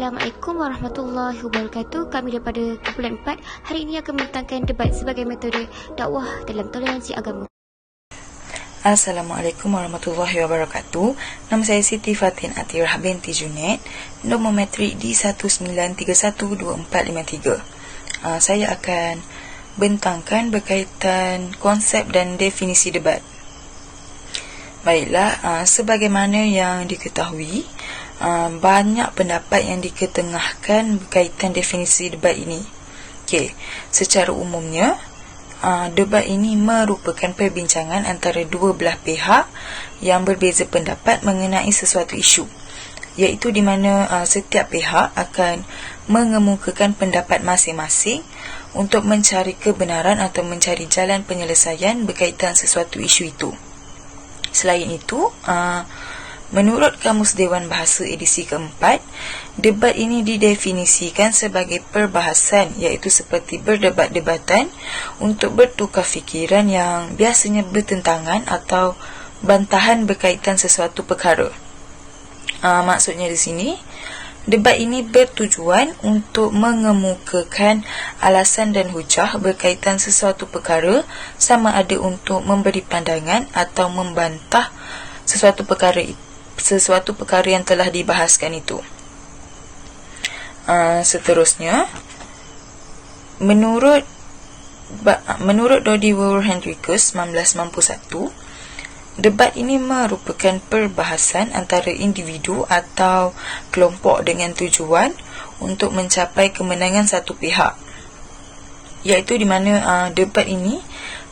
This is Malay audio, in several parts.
Assalamualaikum warahmatullahi wabarakatuh. Kami daripada kumpulan 4 hari ini akan membentangkan debat sebagai metode dakwah dalam toleransi agama. Assalamualaikum warahmatullahi wabarakatuh. Nama saya Siti Fatin Atirah binti Junaid. Nombor metrik D19312453. Saya akan bentangkan berkaitan konsep dan definisi debat. Baiklah, sebagaimana yang diketahui, banyak pendapat yang diketengahkan berkaitan definisi debat ini. Secara umumnya, debat ini merupakan perbincangan antara dua belah pihak yang berbeza pendapat mengenai sesuatu isu, iaitu di mana setiap pihak akan mengemukakan pendapat masing-masing untuk mencari kebenaran atau mencari jalan penyelesaian berkaitan sesuatu isu itu. Selain itu, menurut Kamus Dewan Bahasa edisi keempat, debat ini didefinisikan sebagai perbahasan, iaitu seperti berdebat-debatan untuk bertukar fikiran yang biasanya bertentangan atau bantahan berkaitan sesuatu perkara. Maksudnya di sini, debat ini bertujuan untuk mengemukakan alasan dan hujah berkaitan sesuatu perkara, sama ada untuk memberi pandangan atau membantah sesuatu perkara yang telah dibahaskan itu. Seterusnya, menurut Dodi Henricus 1991, debat ini merupakan perbahasan antara individu atau kelompok dengan tujuan untuk mencapai kemenangan satu pihak, iaitu di mana debat ini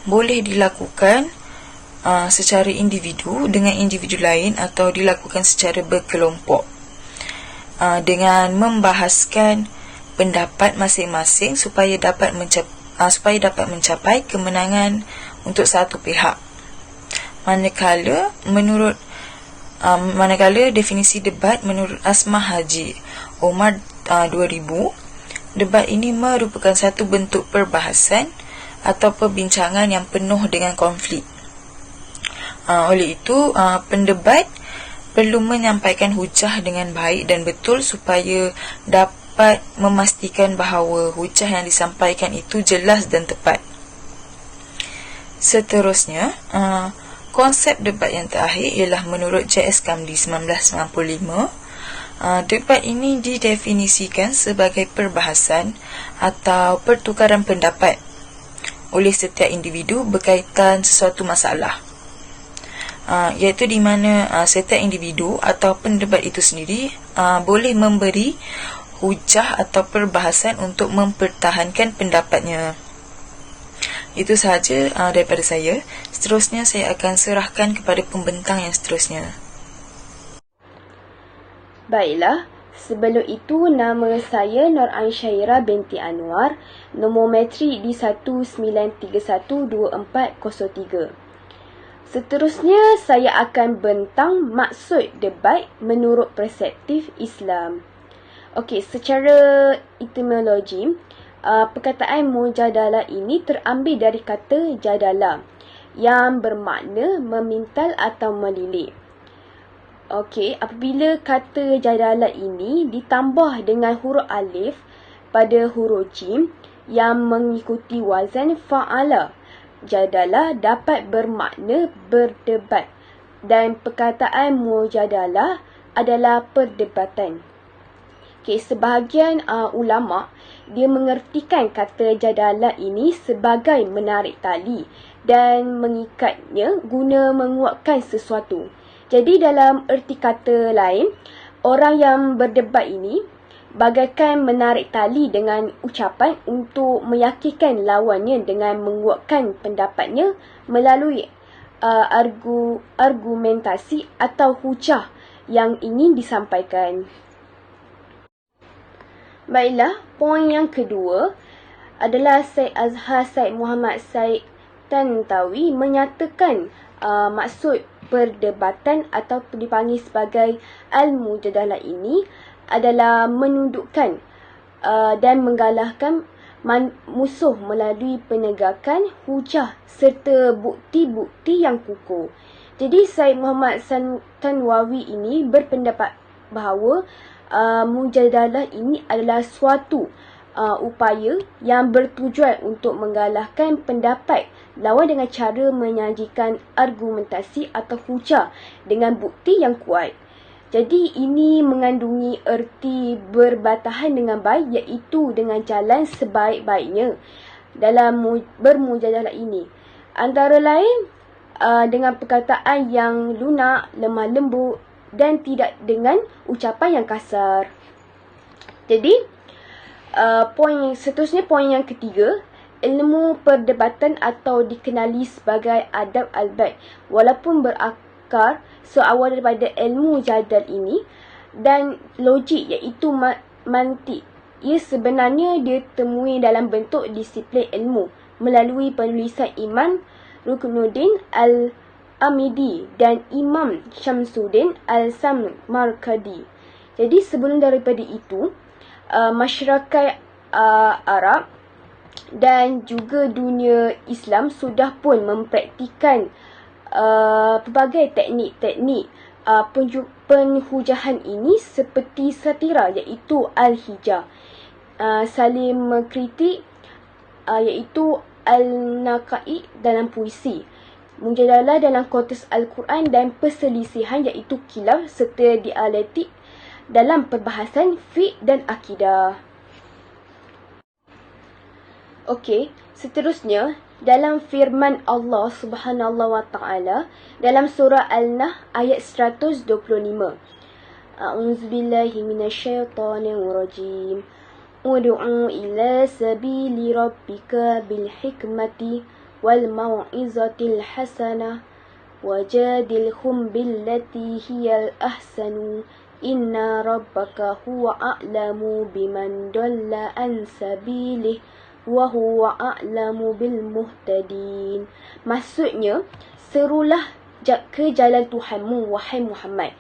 boleh dilakukan secara individu dengan individu lain atau dilakukan secara berkelompok dengan membahaskan pendapat masing-masing supaya dapat mencapai kemenangan untuk satu pihak. Manakala definisi debat menurut Asmah Haji Omar 2000, debat ini merupakan satu bentuk perbahasan atau perbincangan yang penuh dengan konflik. Oleh itu, pendebat perlu menyampaikan hujah dengan baik dan betul supaya dapat memastikan bahawa hujah yang disampaikan itu jelas dan tepat. Seterusnya, konsep debat yang terakhir ialah menurut J.S. Kamli 1995. Debat ini didefinisikan sebagai perbahasan atau pertukaran pendapat oleh setiap individu berkaitan sesuatu masalah, iaitu di mana setiap individu atau pendebat itu sendiri boleh memberi hujah atau perbahasan untuk mempertahankan pendapatnya. Itu sahaja daripada saya. Seterusnya saya akan serahkan kepada pembentang yang seterusnya. Baiklah, sebelum itu nama saya Nur Ansyairah binti Anwar, nombor metrik D19312403. Seterusnya, saya akan bentang maksud debat menurut perspektif Islam. Secara etimologi, perkataan mujadalah ini terambil dari kata jadalah yang bermakna memintal atau melilik. Apabila kata jadalah ini ditambah dengan huruf alif pada huruf jim yang mengikuti wazan fa'ala, jadalah dapat bermakna berdebat, dan perkataan mujadalah adalah perdebatan. Sebahagian ulama' dia mengertikan kata jadalah ini sebagai menarik tali dan mengikatnya guna menguatkan sesuatu. Jadi dalam erti kata lain, orang yang berdebat ini bagaikan menarik tali dengan ucapan untuk meyakinkan lawannya dengan menguatkan pendapatnya melalui argumentasi atau hujah yang ingin disampaikan. Baiklah, poin yang kedua adalah Syed Azhar Syed Muhammad Syed Tantawi menyatakan maksud perdebatan atau dipanggil sebagai al-mujadalah ini adalah menundukkan dan menggalakkan musuh melalui penegakan hujah serta bukti-bukti yang kukuh. Jadi Syed Muhammad Tantawi ini berpendapat bahawa mujadalah ini adalah suatu upaya yang bertujuan untuk menggalakkan pendapat lawan dengan cara menyajikan argumentasi atau hujah dengan bukti yang kuat. Jadi ini mengandungi erti berbatahan dengan baik, iaitu dengan jalan sebaik-baiknya dalam bermujadalah ini. Antara lain dengan perkataan yang lunak, lemah lembut dan tidak dengan ucapan yang kasar. Jadi poin seterusnya, poin yang ketiga, ilmu perdebatan atau dikenali sebagai adab al-bait, walaupun berakar seawal daripada ilmu jadal ini dan logik, iaitu mantik. Ia sebenarnya ditemui dalam bentuk disiplin ilmu melalui penulisan Imam Ruknuddin Al-Amidi dan Imam Syamsuddin Al-Samarkandi. Jadi sebelum daripada itu, masyarakat Arab dan juga dunia Islam sudah pun mempraktikan pelbagai teknik-teknik penhujahan ini seperti satira, iaitu al-hijah, saling mengkritik, iaitu al-naqai dalam puisi, mujadalah dalam konteks Al-Quran dan perselisihan, iaitu khilaf, serta dialektik dalam perbahasan fiqh dan akidah. Okey, seterusnya dalam firman Allah Subhanahu wa taala dalam surah Al-Nahl ayat 125. A'udzubillahi minasyaitonirrajim. Ud'u ila sabili rabbika bil hikmati wal mau'izatil hasanah wajadilhum billati hiyal ahsanu inna rabbaka huwa a'lamu biman dalla an sabilih wa huwa a'lamu bil muhtadin. Maksudnya, serulah ke jalan Tuhanmu, wahai Muhammad,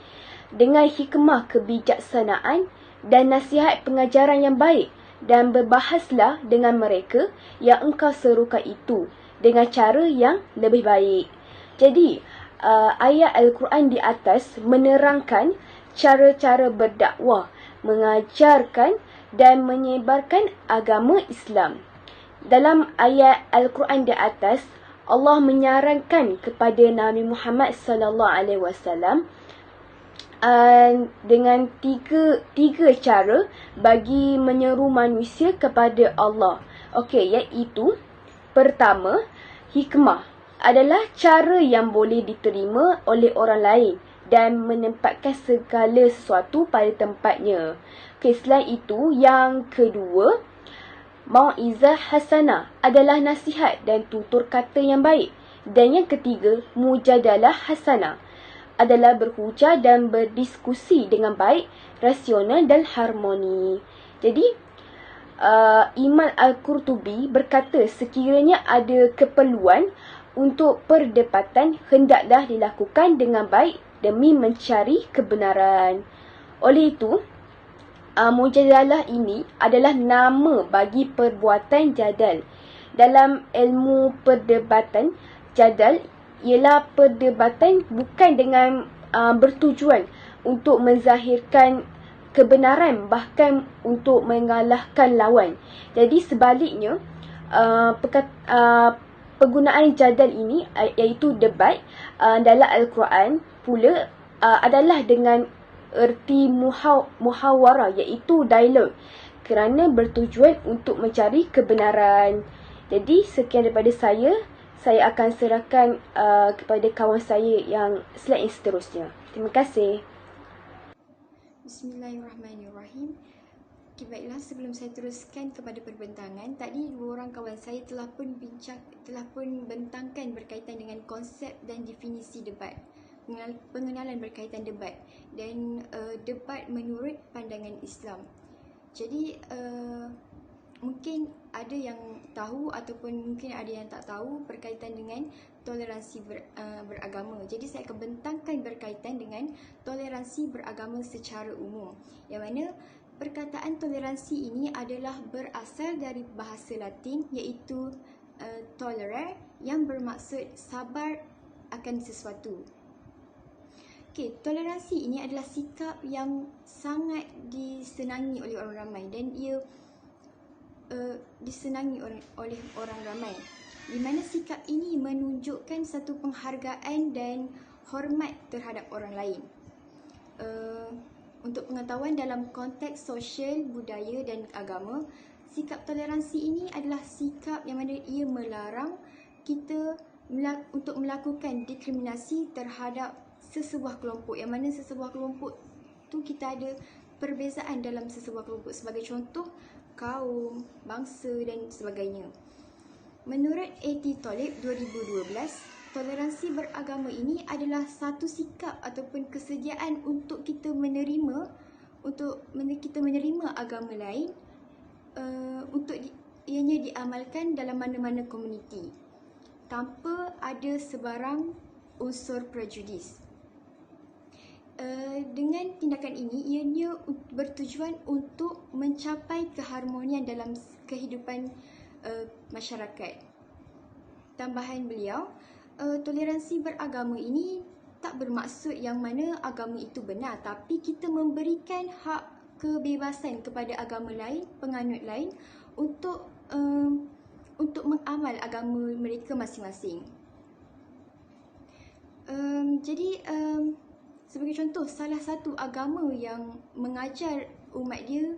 dengan hikmah kebijaksanaan dan nasihat pengajaran yang baik, dan berbahaslah dengan mereka yang engkau serukan itu dengan cara yang lebih baik. Jadi, ayat Al-Quran di atas menerangkan cara-cara berdakwah, mengajarkan dan menyebarkan agama Islam. Dalam ayat Al-Quran di atas, Allah menyarankan kepada Nabi Muhammad SAW dengan tiga cara bagi menyeru manusia kepada Allah. Okey, iaitu pertama, hikmah adalah cara yang boleh diterima oleh orang lain dan menempatkan segala sesuatu pada tempatnya. Okey, selain itu, yang kedua, mau'izah hasanah adalah nasihat dan tutur kata yang baik. Dan yang ketiga, mujadalah hasanah adalah berhujah dan berdiskusi dengan baik, rasional dan harmoni. Jadi, Imam Al-Qurtubi berkata sekiranya ada keperluan untuk perdebatan, hendaklah dilakukan dengan baik demi mencari kebenaran. Oleh itu, mujadalah ini adalah nama bagi perbuatan jadal. Dalam ilmu perdebatan, jadal ialah perdebatan bukan dengan bertujuan untuk menzahirkan kebenaran, bahkan untuk mengalahkan lawan. Jadi sebaliknya, penggunaan jadal ini, iaitu debat, dalam Al-Quran pula adalah dengan erti muhawarah, iaitu dialog, kerana bertujuan untuk mencari kebenaran. Jadi sekian daripada saya akan serahkan kepada kawan saya yang slide yang seterusnya. Terima kasih. Bismillahirrahmanirrahim. Okay, baiklah, sebelum saya teruskan kepada perbentangan, tadi dua orang kawan saya telah pun bentangkan berkaitan dengan konsep dan definisi debat, pengenalan berkaitan debat dan debat menurut pandangan Islam. Jadi mungkin ada yang tahu ataupun mungkin ada yang tak tahu berkaitan dengan toleransi beragama. Jadi saya akan bentangkan berkaitan dengan toleransi beragama secara umum, yang mana perkataan toleransi ini adalah berasal dari bahasa Latin, iaitu tolerare, yang bermaksud sabar akan sesuatu. Okey, toleransi ini adalah sikap yang sangat disenangi oleh orang ramai dan ia disenangi oleh orang ramai. Di mana sikap ini menunjukkan satu penghargaan dan hormat terhadap orang lain. Untuk pengetahuan dalam konteks sosial, budaya dan agama, sikap toleransi ini adalah sikap yang mana ia melarang kita untuk melakukan diskriminasi terhadap sesebuah kelompok, yang mana sesebuah kelompok tu kita ada perbezaan dalam sesebuah kelompok, sebagai contoh kaum, bangsa dan sebagainya. Menurut A.T. Talib 2012, toleransi beragama ini adalah satu sikap ataupun kesediaan untuk kita menerima agama lain, untuk ianya diamalkan dalam mana-mana komuniti tanpa ada sebarang unsur prejudis. Dengan tindakan ini, ianya bertujuan untuk mencapai keharmonian dalam kehidupan masyarakat. Tambahan beliau, toleransi beragama ini tak bermaksud yang mana agama itu benar, tapi kita memberikan hak kebebasan kepada agama lain, penganut lain untuk mengamal agama mereka masing-masing. Jadi sebagai contoh, salah satu agama yang mengajar umat dia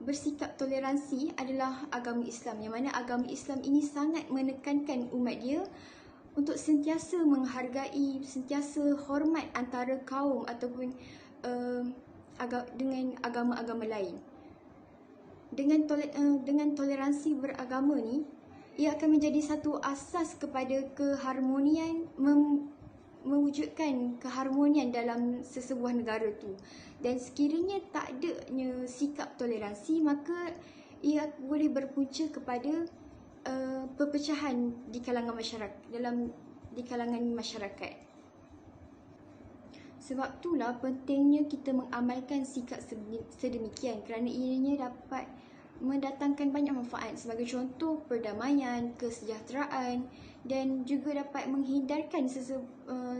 bersikap toleransi adalah agama Islam, yang mana agama Islam ini sangat menekankan umat dia untuk sentiasa menghargai, sentiasa hormat antara kaum ataupun dengan agama-agama lain. Dengan toleransi beragama ni, ia akan menjadi satu asas kepada keharmonian, mewujudkan keharmonian dalam sesebuah negara tu. Dan sekiranya tak adanya sikap toleransi, maka ia boleh berpunca kepada perpecahan di kalangan masyarakat. Sebab itulah pentingnya kita mengamalkan sikap sedemikian, kerana ianya dapat mendatangkan banyak manfaat, sebagai contoh perdamaian, kesejahteraan, dan juga dapat menghindarkan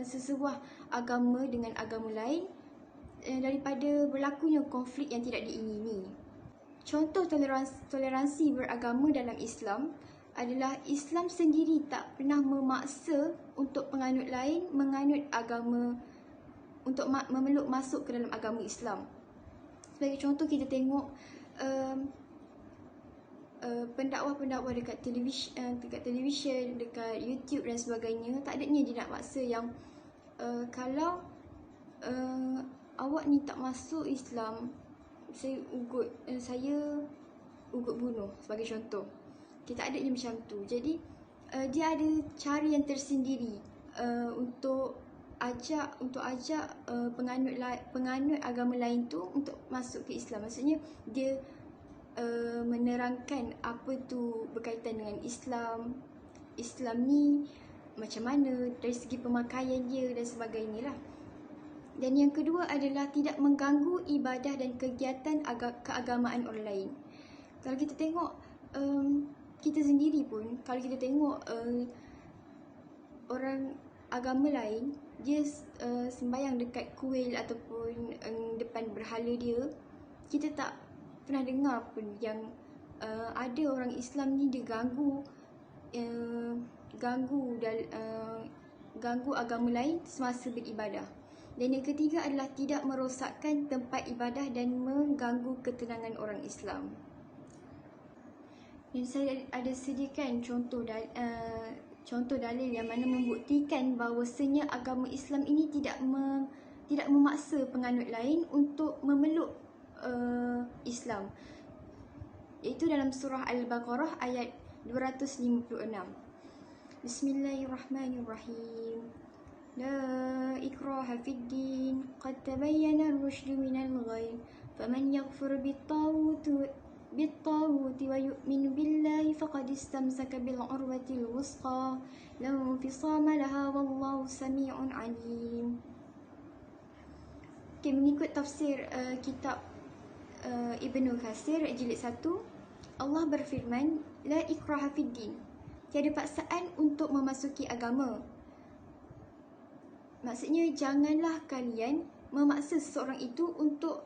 sesebuah agama dengan agama lain daripada berlakunya konflik yang tidak diingini. Contoh toleransi beragama dalam Islam adalah Islam sendiri tak pernah memaksa untuk penganut lain menganut agama, untuk memeluk masuk ke dalam agama Islam. Sebagai contoh, kita tengok pendakwa-pendakwa dekat televisyen, dekat YouTube dan sebagainya, tak adanya dia nak maksa yang kalau awak ni tak masuk Islam, saya ugut bunuh, sebagai contoh. Kita tak adanya macam tu. Jadi dia ada cara yang tersendiri untuk ajak penganut agama lain tu untuk masuk ke Islam. Maksudnya dia menerangkan apa tu berkaitan dengan Islam ni macam mana dari segi pemakaian dia dan sebagainya lah. Dan yang kedua adalah tidak mengganggu ibadah dan kegiatan keagamaan orang lain. Kalau kita tengok kita sendiri pun, kalau kita tengok orang agama lain, dia sembahyang dekat kuil ataupun depan berhala dia, kita tak pernah dengar pun yang ada orang Islam ni dia ganggu agama lain semasa beribadah. Dan yang ketiga adalah tidak merosakkan tempat ibadah dan mengganggu ketenangan orang Islam. Dan saya ada sediakan contoh dalil yang mana membuktikan bahawasanya agama Islam ini tidak memaksa penganut lain untuk memeluk Islam, iaitu dalam surah Al-Baqarah ayat 256. Bismillahirrahmanirrahim. La ikraha fid din, qad tabayyana ar-rusydu minal ghayy, faman yaghfur bit-taghut wa yu'min billahi faqad istamsaka bil 'urwatil wusqa la infisama laha wallahu samii'un 'alim. Okay, mengikut tafsir kitab Ibnu Katsir jilid 1, Allah berfirman, la ikraha fid din, tiada paksaan untuk memasuki agama. Maksudnya janganlah kalian memaksa seseorang itu untuk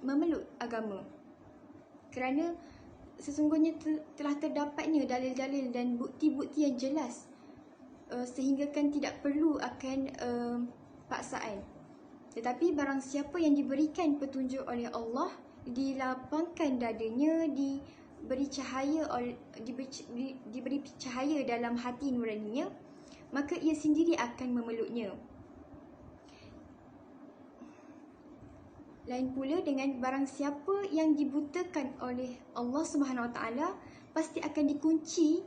memeluk agama. Kerana sesungguhnya telah terdapatnya dalil-dalil dan bukti-bukti yang jelas, sehinggakan tidak perlu akan paksaan. Tetapi barang siapa yang diberikan petunjuk oleh Allah, dilapangkan dadanya, diberi cahaya dalam hati nuraninya, maka ia sendiri akan memeluknya. Lain pula dengan barang siapa yang dibutakan oleh Allah Subhanahu Wa Taala, pasti akan dikunci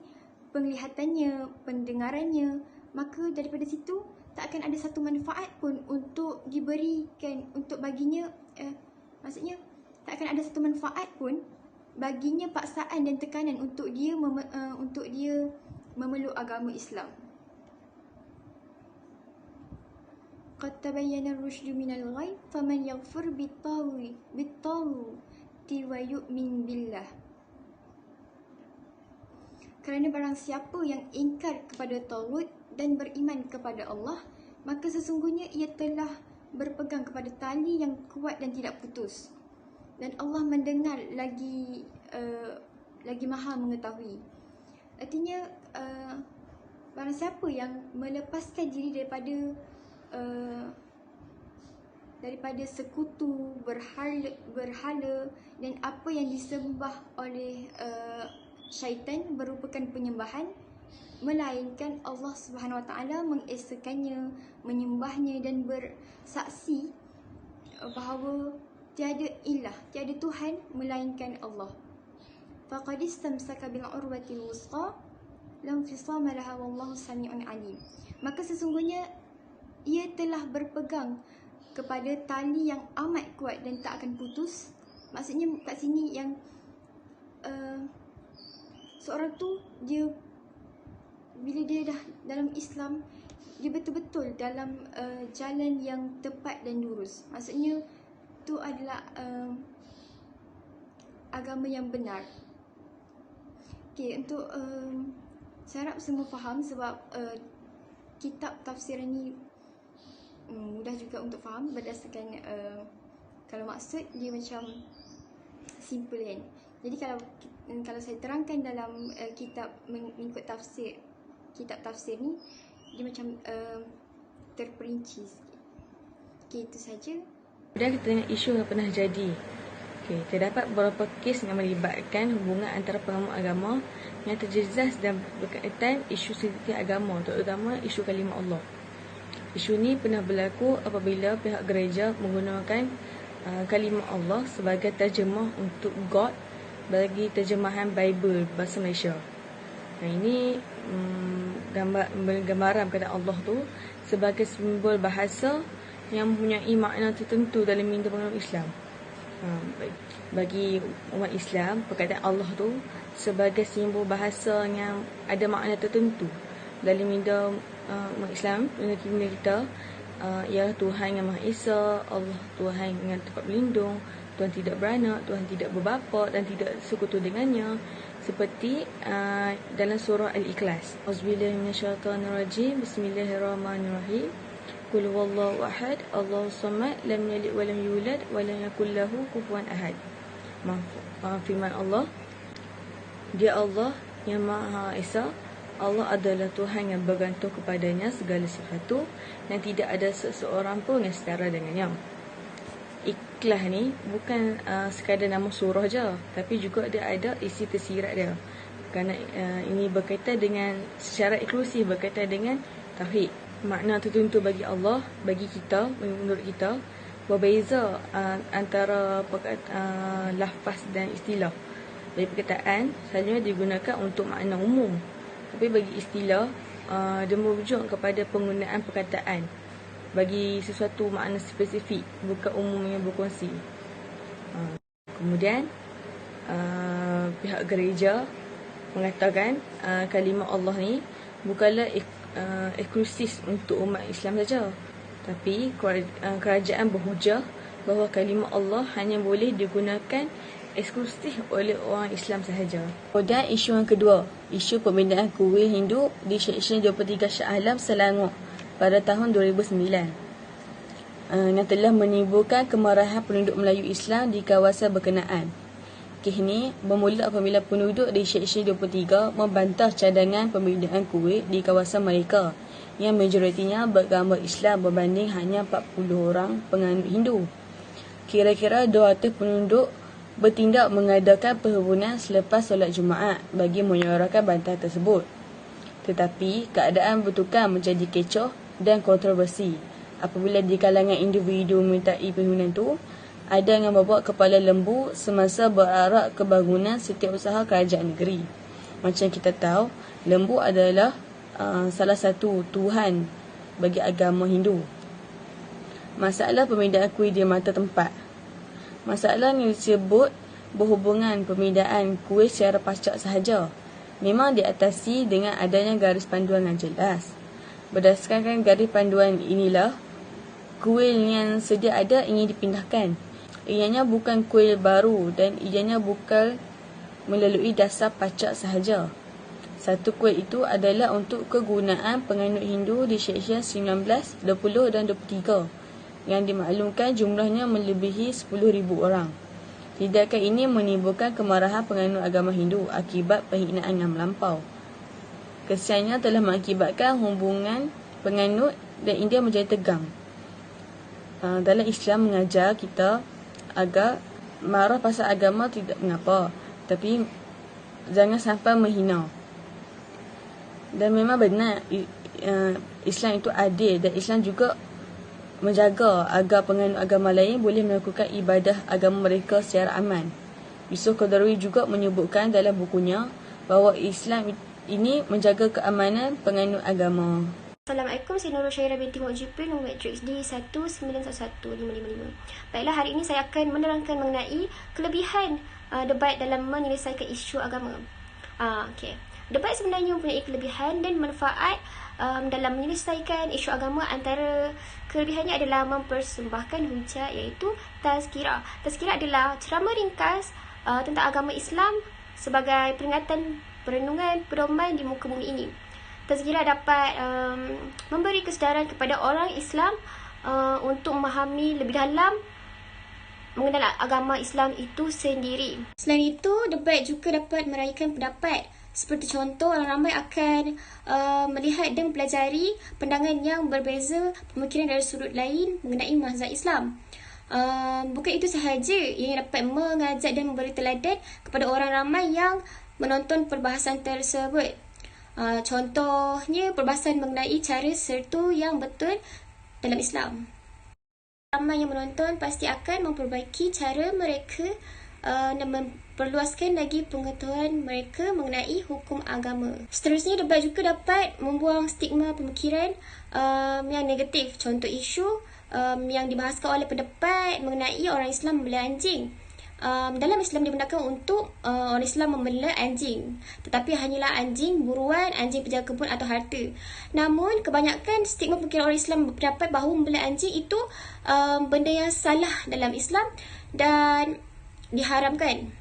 penglihatannya, pendengarannya, maka daripada situ tak akan ada satu manfaat pun untuk diberikan untuk baginya, maksudnya tak akan ada satu manfaat pun baginya paksaan dan tekanan untuk dia memeluk agama Islam. Qad tabayyana ar-rusydu minal ghayy faman yaghfur bit-taghuti wa yu'min billah. Kerana barang siapa yang ingkar kepada taghut dan beriman kepada Allah, maka sesungguhnya ia telah berpegang kepada tali yang kuat dan tidak putus. Dan Allah mendengar lagi Maha mengetahui. Artinya barang siapa yang melepaskan diri daripada sekutu, berhala dan apa yang disembah oleh syaitan merupakan penyembahan, melainkan Allah Subhanahu Wa Taala mengesakannya, menyembahnya dan bersaksi bahawa tiada ilah, tiada Tuhan melainkan Allah. Faqad istamsaka bil urwatil wusqa lam fisama laha wallahu sami'un alim. Maka sesungguhnya ia telah berpegang kepada tali yang amat kuat dan tak akan putus. Maksudnya kat sini yang seorang tu dia bila dia dah dalam Islam, dia betul-betul dalam jalan yang tepat dan lurus. Maksudnya tu adalah agama yang benar. Okey, untuk saya harap semua faham sebab kitab tafsir ni mudah juga untuk faham berdasarkan kalau maksud dia macam simple kan. Jadi kalau saya terangkan dalam kitab mengikut tafsir, kitab tafsir ni dia macam terperinci sikit. Okey, itu saja. Kemudian kita tengok isu yang pernah jadi. Okey, terdapat beberapa kes yang melibatkan hubungan antara pengamal agama yang terjejas dan berkaitan isu sensitif agama, terutama isu kalimah Allah. Isu ni pernah berlaku apabila pihak gereja menggunakan kalimah Allah sebagai terjemah untuk God bagi terjemahan Bible bahasa Malaysia. Ini gambaran kepada Allah tu sebagai simbol bahasa yang mempunyai makna tertentu dalam minda penganut Islam. Bagi umat Islam, perkataan Allah tu sebagai simbol bahasa yang ada makna tertentu dalam minda umat Islam, minda kita, ialah Tuhan yang Maha Esa, Allah Tuhan yang tempat berlindung, Tuhan tidak beranak, Tuhan tidak berbapa dan tidak sekutu dengannya, seperti dalam surah Al-Ikhlas. Auzubillahi minasyaitonirrajim. Bismillahirrahmanirrahim. Qul huwallahu ahad, Allahus samad, lam yalid wa lam yulad wa lam yakul lahu kufuwan ahad. Firman Allah, Dia Allah yang Maha Esa, Allah adalah Tuhan yang bergantung kepadanya segala sesuatu dan tidak ada seseorang pun yang setara dengannya. Ikhlas ni bukan sekadar nama surah je, tapi juga dia ada isi tersirat dia. Kerana ini berkaitan dengan, secara eksklusif berkaitan dengan tauhid. Makna tertentu bagi Allah, bagi kita, menurut kita, berbeza antara lafaz dan istilah. Dari perkataan, selalunya digunakan untuk makna umum. Tapi bagi istilah, dia merujuk kepada penggunaan perkataan bagi sesuatu makna spesifik, bukan umum yang berkongsi. Kemudian pihak gereja mengatakan kalimah Allah ni bukanlah eksklusif untuk umat Islam saja, tapi kerajaan berhujah bahawa kalimah Allah hanya boleh digunakan eksklusif oleh orang Islam sahaja. Dan isu yang kedua, isu pembinaan kuil Hindu di Seksyen 23 Shah Alam Selangor pada tahun 2009 yang telah menimbulkan kemarahan penduduk Melayu Islam di kawasan berkenaan. Kes ini bermula apabila penduduk di Seksyen 23 membantah cadangan pembinaan kuil di kawasan mereka yang majoritinya beragama Islam berbanding hanya 40 orang penganut Hindu. Kira-kira 200 penduduk bertindak mengadakan perhubungan selepas solat Jumaat bagi menyuarakan bantahan tersebut. Tetapi keadaan bertukar menjadi kecoh dan kontroversi apabila di kalangan individu memintai perhubungan itu ada yang membawa kepala lembu semasa berarak ke bangunan setiausaha kerajaan negeri. Macam kita tahu, lembu adalah salah satu Tuhan bagi agama Hindu. Masalah pemindahan kuil di mata tempat. Masalah yang disebut berhubungan pemindahan kuil secara pacak sahaja memang diatasi dengan adanya garis panduan yang jelas. Berdasarkan garis panduan inilah, kuil yang sedia ada ingin dipindahkan. Ianya bukan kuil baru dan ianya bukan melalui dasar pacak sahaja. Satu kuil itu adalah untuk kegunaan penganut Hindu di Seksyen 19, 20 dan 23 yang dimaklumkan jumlahnya melebihi 10,000 orang. Tindakan ini menimbulkan kemarahan penganut agama Hindu akibat penghinaan yang melampau. Kesiannya telah mengakibatkan hubungan penganut dan India menjadi tegang. Dalam Islam mengajar kita agar marah pasal agama tidak mengapa, tapi jangan sampai menghina. Dan memang benar Islam itu adil dan Islam juga menjaga agar penganut agama lain boleh melakukan ibadah agama mereka secara aman. Yusuf Qaradawi juga menyebutkan dalam bukunya bahawa Islam ini menjaga keamanan penganut agama. Assalamualaikum, saya Nurul Syairah binti Mu'jibin, nombor matrix D1911555. Baiklah, hari ini saya akan menerangkan mengenai kelebihan debat dalam menyelesaikan isu agama. Okey. Debat sebenarnya mempunyai kelebihan dan manfaat dalam menyelesaikan isu agama. Antara kelebihannya adalah mempersembahkan hujah, iaitu tazkirah. Tazkirah adalah ceramah ringkas tentang agama Islam sebagai peringatan perenungan pedoman di muka bumi ini. Tazkirah dapat memberi kesedaran kepada orang Islam untuk memahami lebih dalam mengenal agama Islam itu sendiri. Selain itu, debat juga dapat meraihkan pendapat. Seperti contoh, orang ramai akan melihat dan mempelajari pandangan yang berbeza, pemikiran dari sudut lain mengenai mazhab Islam. Bukan itu sahaja, ia dapat mengajak dan memberi teladan kepada orang ramai yang menonton perbahasan tersebut. Contohnya, perbahasan mengenai cara sertu yang betul dalam Islam. Ramai yang menonton pasti akan memperbaiki cara mereka dan memperluaskan lagi pengetahuan mereka mengenai hukum agama. Seterusnya, debat juga dapat membuang stigma pemikiran yang negatif. Contoh isu yang dibahaskan oleh pendapat mengenai orang Islam membela anjing. Dalam Islam dibenarkan untuk orang Islam membela anjing, tetapi hanyalah anjing buruan, anjing penjaga kebun atau harta. Namun kebanyakan stigma pemikiran orang Islam berpendapat bahawa membela anjing itu benda yang salah dalam Islam dan diharamkan.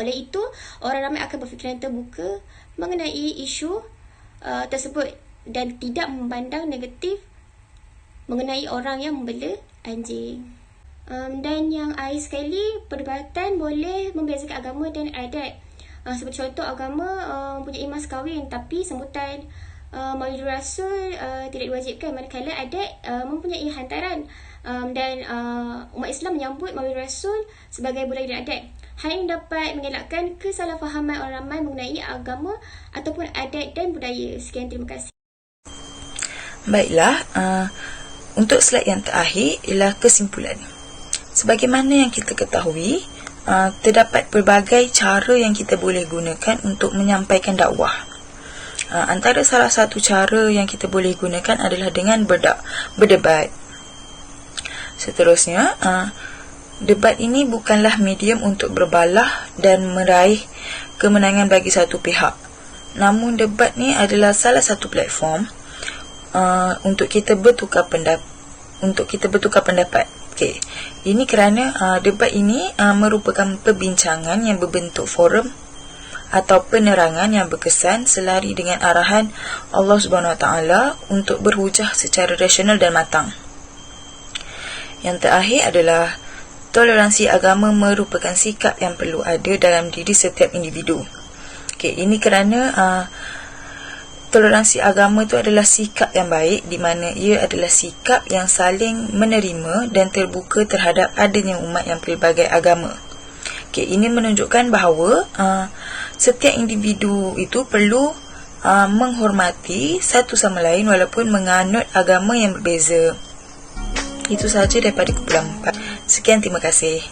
Oleh itu, orang ramai akan berfikiran terbuka mengenai isu tersebut dan tidak memandang negatif mengenai orang yang membela anjing. Dan yang akhir sekali, perdebatan boleh membezakan agama dan adat. Seperti contoh, agama mempunyai mas kahwin, tapi sambutan Maulid Rasul tidak diwajibkan, manakala adat mempunyai hantaran. Dan umat Islam menyambut Maulid Rasul sebagai budaya dan adat. Hal ini dapat mengelakkan kesalahfahaman orang ramai mengenai agama ataupun adat dan budaya. Sekian, terima kasih. Baiklah, untuk slide yang terakhir ialah kesimpulan. Sebagaimana yang kita ketahui, terdapat pelbagai cara yang kita boleh gunakan untuk menyampaikan dakwah. Antara salah satu cara yang kita boleh gunakan adalah dengan berdebat. Seterusnya, debat ini bukanlah medium untuk berbalah dan meraih kemenangan bagi satu pihak. Namun debat ni adalah salah satu platform untuk kita bertukar pendapat. Okey, ini kerana debat ini merupakan perbincangan yang berbentuk forum atau penerangan yang berkesan selari dengan arahan Allah Subhanahu Wa Taala untuk berhujah secara rasional dan matang. Yang terakhir adalah toleransi agama merupakan sikap yang perlu ada dalam diri setiap individu. Okey, ini kerana toleransi agama itu adalah sikap yang baik, di mana ia adalah sikap yang saling menerima dan terbuka terhadap adanya umat yang pelbagai agama. Okey, ini menunjukkan bahawa setiap individu itu perlu menghormati satu sama lain walaupun menganut agama yang berbeza. Itu sahaja daripada kumpulan 4. Sekian, terima kasih.